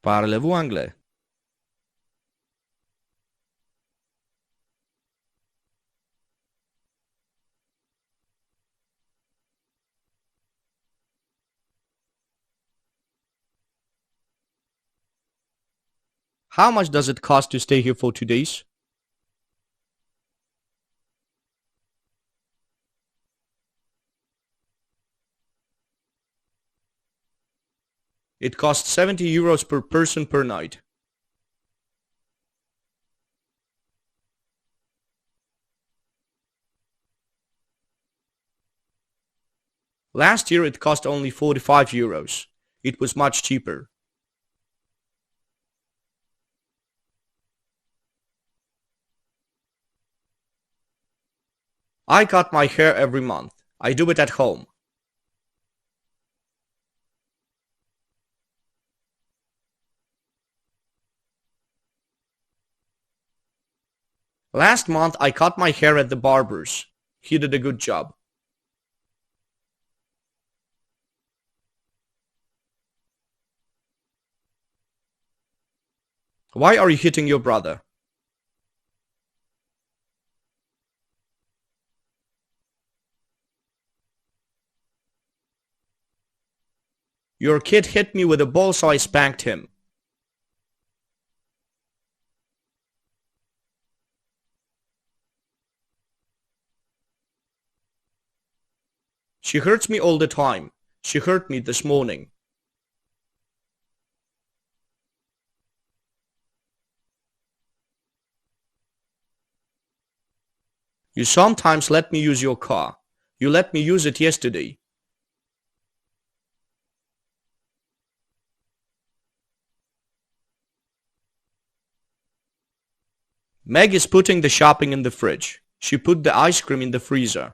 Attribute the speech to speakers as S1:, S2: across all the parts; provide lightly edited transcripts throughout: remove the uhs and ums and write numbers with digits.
S1: Parlez-vous anglais? How much does it cost to stay here for 2 days? It costs 70 euros per person per night. Last year it cost only 45 euros. It was much cheaper. I cut my hair every month. I do it at home. Last month I cut my hair at the barber's. He did a good job. Why are you hitting your brother? Your kid hit me with a ball, so I spanked him. She hurts me all the time. She hurt me this morning. You sometimes let me use your car. You let me use it yesterday. Meg is putting the shopping in the fridge. She put the ice cream in the freezer.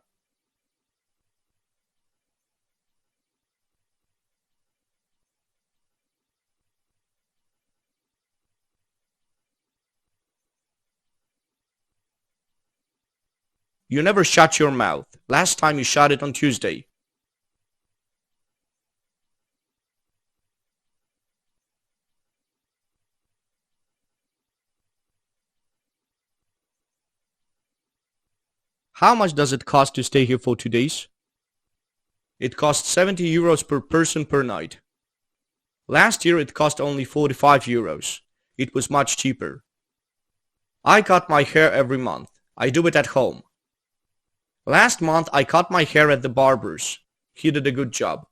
S1: You never shut your mouth. Last time you shut it on Tuesday. How much does it cost to stay here for 2 days? It costs 70 euros per person per night. Last year it cost only 45 euros. It was much cheaper. I cut my hair every month. I do it at home. Last month I cut my hair at the barber's. He did a good job.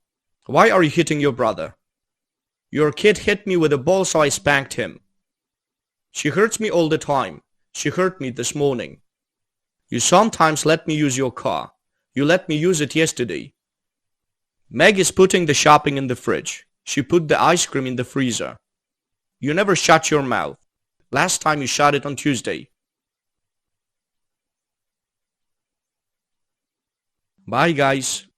S1: Why are you hitting your brother? Your kid hit me with a ball, so I spanked him. She hurts me all the time. She hurt me this morning. You sometimes let me use your car. You let me use it yesterday. Meg is putting the shopping in the fridge. She put the ice cream in the freezer. You never shut your mouth. Last time you shut it on Tuesday. Bye, guys.